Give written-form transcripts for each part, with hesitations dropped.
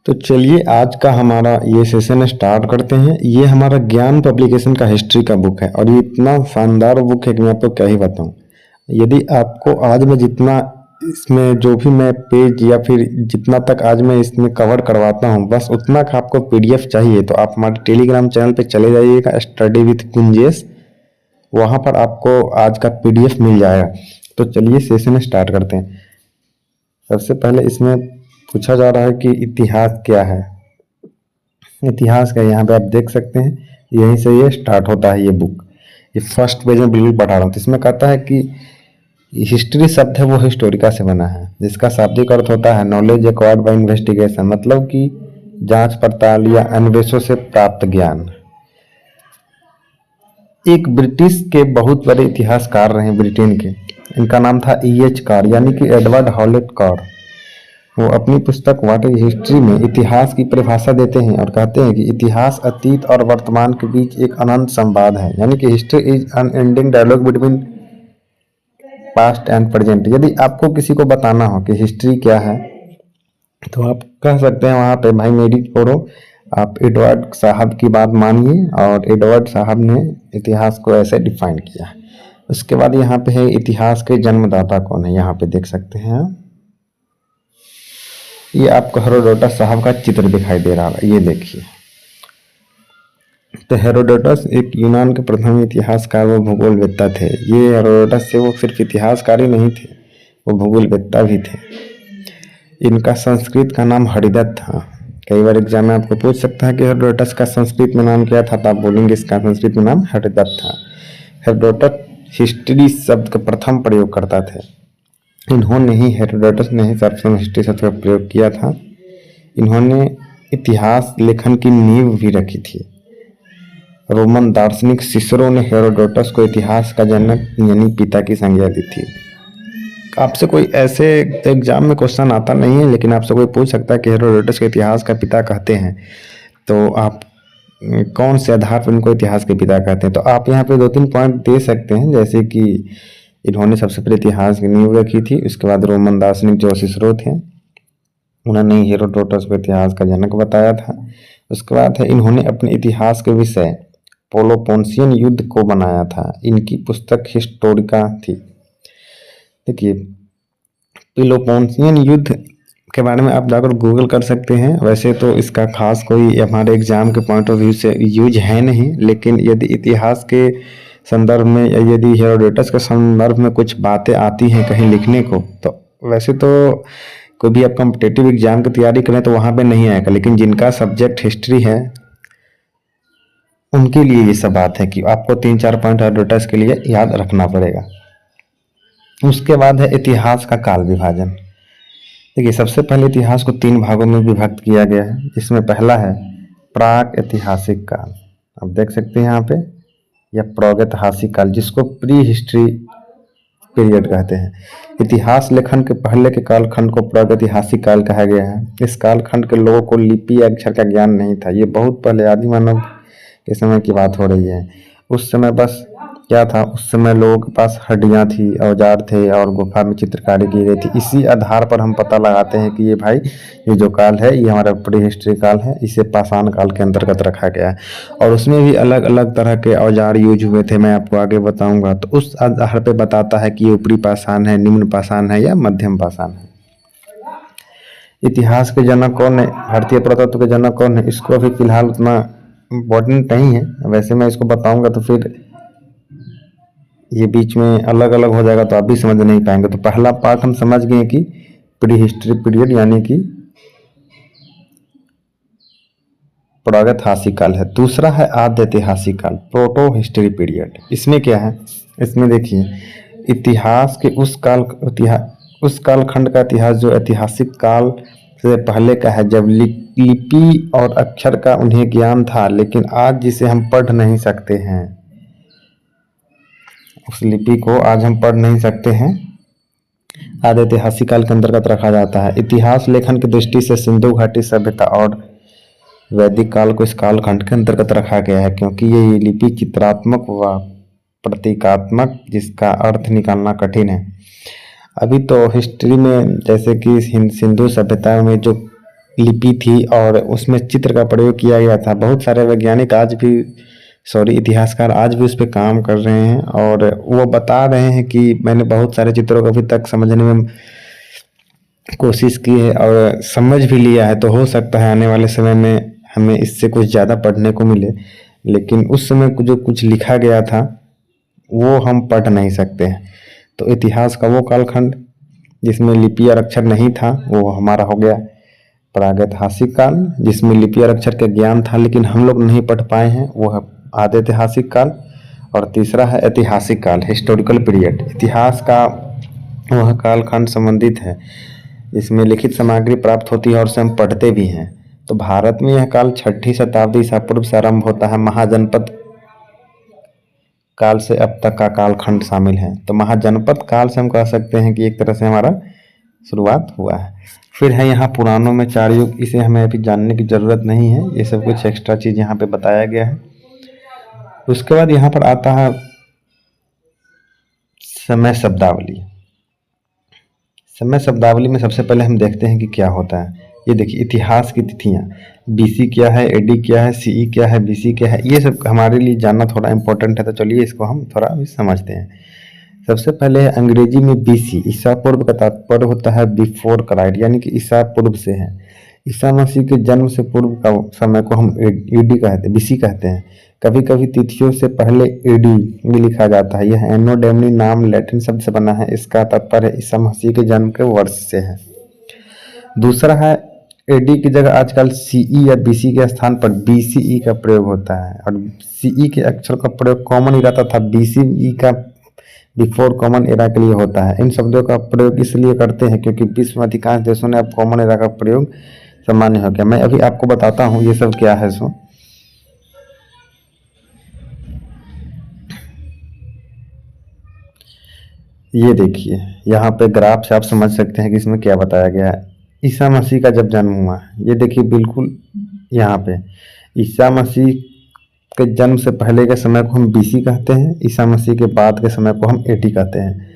तो चलिए आज का हमारा ये सेशन स्टार्ट करते हैं। ये हमारा ज्ञान पब्लिकेशन का हिस्ट्री का बुक है और ये इतना शानदार बुक है कि मैं आपको क्या ही बताऊं। यदि आपको आज मैं जितना इसमें जो भी मैं पेज या फिर जितना तक आज मैं इसमें कवर करवाता हूं, बस उतना का आपको पीडीएफ चाहिए तो आप हमारे टेलीग्राम चैनल पे चले जाइएगा, स्टडी विथ कुंजेश। वहां पर आपको आज का पीडीएफ मिल जाएगा। तो चलिए सेशन स्टार्ट करते हैं। सबसे पहले इसमें पूछा जा रहा है कि इतिहास क्या है। इतिहास का यहाँ पे आप देख सकते हैं, यहीं से ये स्टार्ट होता है ये बुक। ये फर्स्ट पेज में बिल्कुल पढ़ा रहा हूँ। तो इसमें कहता है कि हिस्ट्री शब्द है वो हिस्टोरिका से बना है, जिसका शाब्दिक अर्थ होता है नॉलेज एक्वायर्ड बाय इन्वेस्टिगेशन, मतलब कि जांच पड़ताल या अन्वेषण से प्राप्त ज्ञान। एक ब्रिटिश के बहुत बड़े इतिहासकार रहे ब्रिटेन के। इनका नाम था E.H. कार, यानी कि एडवर्ड हॉलेट कार। वो अपनी पुस्तक व्हाट इज हिस्ट्री में इतिहास की परिभाषा देते हैं और कहते हैं कि इतिहास अतीत और वर्तमान के बीच एक अनंत संवाद है, यानी कि history is unending dialogue between past and present. यदि आपको किसी को बताना हो कि हिस्ट्री क्या है तो आप कह सकते हैं वहाँ पे, भाई मेरी छोड़ो, आप एडवर्ड साहब की बात मानिए। और एडवर्ड साहब ने इतिहास को ऐसे डिफाइन किया। उसके बाद यहाँ पे है इतिहास के जन्मदाता कौन है, यहाँ पे देख सकते हैं आप। ये आपको हेरोडोटस साहब का चित्र दिखाई दे रहा है, ये देखिए। तो हेरोडोटस एक यूनान के प्रथम इतिहासकार व भूगोलवेत्ता थे। ये हेरोडोटस से वो सिर्फ इतिहासकार ही नहीं थे, वो भूगोलवेत्ता भी थे। इनका संस्कृत का नाम हरिदत्त था। कई बार एग्जाम में आपको पूछ सकता है कि हेरोडोटस का संस्कृत में नाम क्या था, तो आप बोलेंगे इसका संस्कृत में नाम हरिदत्त था। हेरोडोटस हिस्ट्री शब्द का प्रथम प्रयोग करता थे। इन्होंने ही, हेरोडोटस ने ही सर्वप्रथम हिस्ट्री शब्द का प्रयोग किया था। इन्होंने इतिहास लेखन की नींव भी रखी थी। रोमन दार्शनिक सिसरो ने हेरोडोटस को इतिहास का जनक यानी पिता की संज्ञा दी थी। आपसे कोई ऐसे एग्जाम में क्वेश्चन आता नहीं है, लेकिन आपसे कोई पूछ सकता है कि हेरोडोटस को इतिहास का पिता कहते हैं, तो आप कौन से आधार पर इनको इतिहास के पिता कहते हैं। तो आप यहाँ पे 2-3 पॉइंट दे सकते हैं, जैसे कि इन्होंने सबसे पहले इतिहास की नींव रखी थी। उसके बाद रोमन दार्शनिक जो सिसरो थे, उन्होंने हेरोडोटस को इतिहास का जनक बताया था। उसके बाद है इन्होंने अपने इतिहास के विषय पेलोपोनेशियन युद्ध को बनाया था। इनकी पुस्तक हिस्टोरिका थी। देखिए, पेलोपोनेशियन युद्ध के बारे में आप जाकर गूगल कर सकते हैं। वैसे तो इसका खास कोई हमारे एग्जाम के पॉइंट ऑफ व्यू से यूज है नहीं, लेकिन यदि इतिहास के संदर्भ में या यदि हेरोडोटस के संदर्भ में कुछ बातें आती हैं कहीं लिखने को, तो वैसे तो कोई भी आप कॉम्पिटिटिव एग्जाम की तैयारी करें तो वहाँ पे नहीं आएगा, लेकिन जिनका सब्जेक्ट हिस्ट्री है उनके लिए ये सब बात है कि आपको 3-4 पॉइंट हेरोडोटस के लिए याद रखना पड़ेगा। उसके बाद है इतिहास का काल विभाजन। देखिए, सबसे पहले इतिहास को 3 भागों में विभक्त किया गया है, जिसमें पहला है प्राक ऐतिहासिक काल। आप देख सकते हैं यहाँ पे, या प्रागैतिहासिक काल, जिसको प्री हिस्ट्री पीरियड कहते हैं। इतिहास लेखन के पहले के कालखंड को प्रागैतिहासिक काल कहा गया है। इस कालखंड के लोगों को लिपि या अक्षर का ज्ञान नहीं था। ये बहुत पहले आदि मानव के समय की बात हो रही है। उस समय बस क्या था, उस समय लोगों के पास हड्डियां थी, औजार थे और गुफा में चित्रकारी की गई थी। इसी आधार पर हम पता लगाते हैं कि ये भाई, ये जो काल है ये हमारा प्री हिस्ट्री काल है, इसे पाषाण काल के अंतर्गत रखा गया है। और उसमें भी अलग अलग तरह के औजार यूज हुए थे, मैं आपको आगे बताऊंगा। तो उस आधार पर बताता है कि ये ऊपरी पाषाण है, निम्न पाषाण है या मध्यम पाषाण है। इतिहास के जनक कौन है, भारतीय पुरातत्व के जनक कौन है, इसको अभी फिलहाल उतना इम्पोर्टेंट नहीं है। वैसे मैं इसको बताऊंगा तो फिर ये बीच में अलग अलग हो जाएगा, तो आप भी समझ नहीं पाएंगे। तो पहला पार्ट हम समझ गए कि प्री हिस्ट्री पीरियड यानी कि प्रागैतिहासिक काल है। दूसरा है आद्य ऐतिहासिक काल, प्रोटो हिस्ट्री पीरियड। इसमें क्या है, इसमें देखिए, इतिहास के उस कालखंड का इतिहास जो ऐतिहासिक काल से पहले का है, जब लिपि और अक्षर का उन्हें ज्ञान था, लेकिन आज जिसे हम पढ़ नहीं सकते हैं, उस लिपि को आज हम पढ़ नहीं सकते हैं, आद्य ऐतिहासिक काल के अंतर्गत रखा जाता है। इतिहास लेखन की दृष्टि से सिंधु घाटी सभ्यता और वैदिक काल को इस कालखंड के अंतर्गत रखा गया है, क्योंकि ये लिपि चित्रात्मक व प्रतीकात्मक, जिसका अर्थ निकालना कठिन है। अभी तो हिस्ट्री में जैसे कि सिंधु सभ्यता में जो लिपि थी और उसमें चित्र का प्रयोग किया गया था। बहुत सारे वैज्ञानिक आज भी इतिहासकार आज भी उस पे काम कर रहे हैं और वो बता रहे हैं कि मैंने बहुत सारे चित्रों को अभी तक समझने में कोशिश की है और समझ भी लिया है। तो हो सकता है आने वाले समय में हमें इससे कुछ ज़्यादा पढ़ने को मिले, लेकिन उस समय जो कुछ लिखा गया था वो हम पढ़ नहीं सकते हैं। तो इतिहास का वो कालखंड जिसमें लिपि और अक्षर नहीं था वो हमारा हो गया प्रागैतिहासिक काल, जिसमें लिपि और अक्षर का ज्ञान था लेकिन हम लोग नहीं पढ़ पाए हैं, वो है आद्यैतिहासिक काल। और तीसरा है ऐतिहासिक काल, हिस्टोरिकल पीरियड। इतिहास का वह कालखंड संबंधित है जिसमें लिखित सामग्री प्राप्त होती है और उसे हम पढ़ते भी हैं। तो भारत में यह काल 6ठी शताब्दी ईसा पूर्व से आरंभ होता है। महाजनपद काल से अब तक का कालखंड शामिल है। तो महाजनपद काल से हम कह सकते हैं कि एक तरह से हमारा शुरुआत हुआ है। फिर है यहाँ पुराणों में 4 युग, इसे हमें अभी जानने की जरूरत नहीं है, ये सब कुछ एक्स्ट्रा चीज यहाँ पे बताया गया है। उसके बाद यहाँ पर आता है समय शब्दावली। समय शब्दावली में सबसे पहले हम देखते हैं कि क्या होता है। ये देखिए इतिहास की तिथियां, बीसी क्या है, एडी क्या है, सीई क्या है, बीसी क्या है, ये सब हमारे लिए जानना थोड़ा इंपॉर्टेंट है। तो चलिए इसको हम थोड़ा भी समझते हैं। सबसे पहले अंग्रेजी में बीसी, ईसा पूर्व का तात्पर्य होता है बिफोर क्राइस्ट, यानी कि ईसा पूर्व से है। ईसा मसीह के जन्म से पूर्व का समय को हम एडी कहते हैं, बीसी कहते हैं। कभी कभी तिथियों से पहले एडी भी लिखा जाता है। यह एनो डोमिनी नाम लैटिन शब्द से बना है, इसका तात्पर्य ईसा मसीह के जन्म के वर्ष से है। दूसरा है एडी की जगह आजकल सीई या बीसी के स्थान पर बीसीई का प्रयोग होता है और सीई के अक्षर का प्रयोग कॉमन ही रहता था, बीसीई का बिफोर कॉमन एरा के लिए होता है। इन शब्दों का प्रयोग इसलिए करते हैं क्योंकि विश्व में अधिकांश देशों ने अब कॉमन एरा का प्रयोग सामान्य हो गया। मैं अभी आपको बताता हूँ ये सब क्या है। सो ये देखिए यहाँ पे ग्राफ से आप समझ सकते हैं कि इसमें क्या बताया गया है। ईसा मसीह का जब जन्म हुआ, ये देखिए बिल्कुल यहाँ पे ईसा मसीह के जन्म से पहले के समय को हम बीसी कहते हैं, ईसा मसीह के बाद के समय को हम एडी कहते हैं।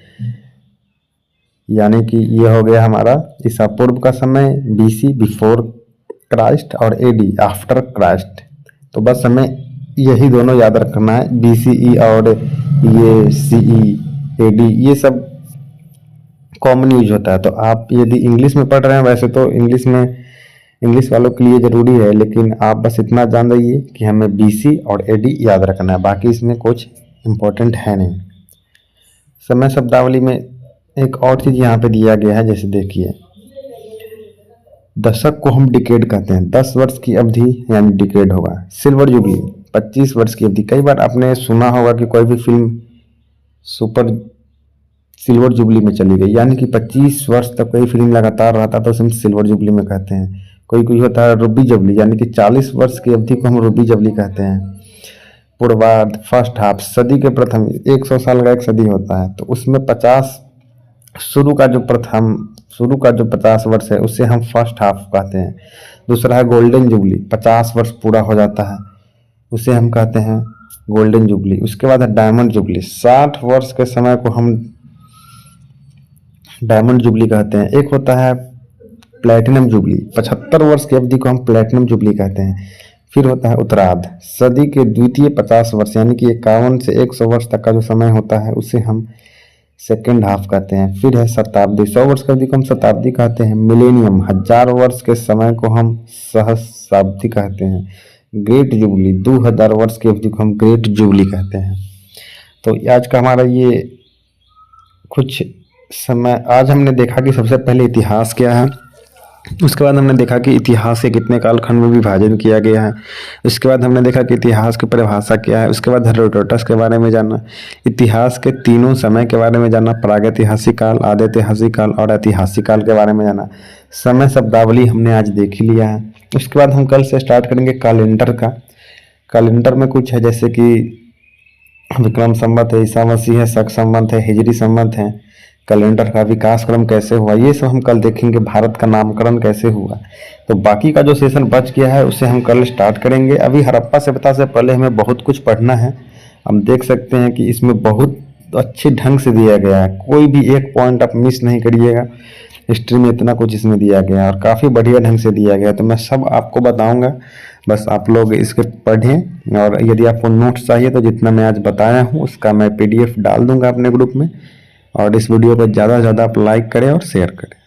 यानी कि ये हो गया हमारा ईसा पूर्व का समय, बीसी बिफोर क्राइस्ट और एडी आफ्टर क्राइस्ट। तो बस हमें यही दोनों याद रखना है, बीसीई और ये सीई एडी, ये सब कॉमन यूज होता है। तो आप यदि इंग्लिश में पढ़ रहे हैं, वैसे तो इंग्लिश वालों के लिए जरूरी है, लेकिन आप बस इतना जान रहिए कि हमें बीसी और एडी याद रखना है, बाकी इसमें कुछ इम्पोर्टेंट है नहीं। समय शब्दावली में एक और चीज यहाँ पे दिया गया है, जैसे देखिए दशक को हम डिकेड कहते हैं, 10 वर्ष की अवधि यानी डिकेड होगा। सिल्वर जुबली 25 वर्ष की अवधि। कई बार आपने सुना होगा कि कोई भी फिल्म सुपर सिल्वर जुबली में चली गई, यानी कि 25 वर्ष तक कोई फिल्म लगातार रहता तो उसे हम सिल्वर जुबली में कहते हैं। कोई कोई होता है रूबी जुबली, यानी कि 40 वर्ष की अवधि को हम रूबी जुबली कहते हैं। पूर्वार्ध, फर्स्ट हाफ, सदी के प्रथम, 100 साल का एक सदी होता है, तो उसमें 50 शुरू का जो 50 वर्ष है उसे हम फर्स्ट हाफ कहते हैं। दूसरा है गोल्डन जुबली, 50 वर्ष पूरा हो जाता है, उसे हम कहते हैं गोल्डन जुबली। उसके बाद है डायमंड जुबली, 60 वर्ष के समय को हम डायमंड जुबली कहते हैं। एक होता है प्लैटिनम जुबली, 75 वर्ष की अवधि को हम प्लैटिनम जुबली कहते हैं। फिर होता है उत्तरार्ध, सदी के द्वितीय 50 वर्ष यानी कि 51 से 100 वर्ष तक का जो समय होता है उसे हम सेकेंड हाफ कहते हैं। फिर है शताब्दी, 100 वर्ष की अवधि को हम शताब्दी कहते हैं। मिलेनियम, 1000 वर्ष के समय को हम सहस्राब्दी कहते हैं। ग्रेट जुबली, 2000 वर्ष की अवधि को हम ग्रेट जुबली कहते हैं। तो आज का हमारा ये कुछ समय, आज हमने देखा कि सबसे पहले इतिहास क्या है, उसके बाद हमने देखा कि इतिहास के कितने कालखंड में विभाजन किया गया है, उसके बाद हमने देखा कि इतिहास की परिभाषा क्या है, उसके बाद हेरोडोटस के बारे में जाना, इतिहास के तीनों समय के बारे में जाना, प्रागैतिहासिक काल, आद्यैतिहासिक काल और ऐतिहासिक काल के बारे में जाना। समय शब्दावली हमने आज देख ही लिया है। उसके बाद हम कल से स्टार्ट करेंगे कैलेंडर का। कैलेंडर में कुछ है जैसे कि विक्रम संवत है, ईसा मसीह है, शक संवत है, हिजरी संवत है, कैलेंडर का विकास क्रम कैसे हुआ, ये सब हम कल देखेंगे। भारत का नामकरण कैसे हुआ। तो बाकी का जो सेशन बच गया है उसे हम कल स्टार्ट करेंगे। अभी हड़प्पा सभ्यता से पहले हमें बहुत कुछ पढ़ना है। हम देख सकते हैं कि इसमें बहुत अच्छे ढंग से दिया गया है, कोई भी एक पॉइंट आप मिस नहीं करिएगा। हिस्ट्री में इतना कुछ इसमें दिया गया है और काफ़ी बढ़िया ढंग से दिया गया है। तो मैं सब आपको बताऊंगा, बस आप लोग इसके पढ़ें। और यदि आपको नोट्स चाहिए तो जितना मैं आज बताया हूँ उसका मैं PDF डाल दूंगा अपने ग्रुप में। और इस वीडियो को ज़्यादा से ज़्यादा आप लाइक करें और शेयर करें।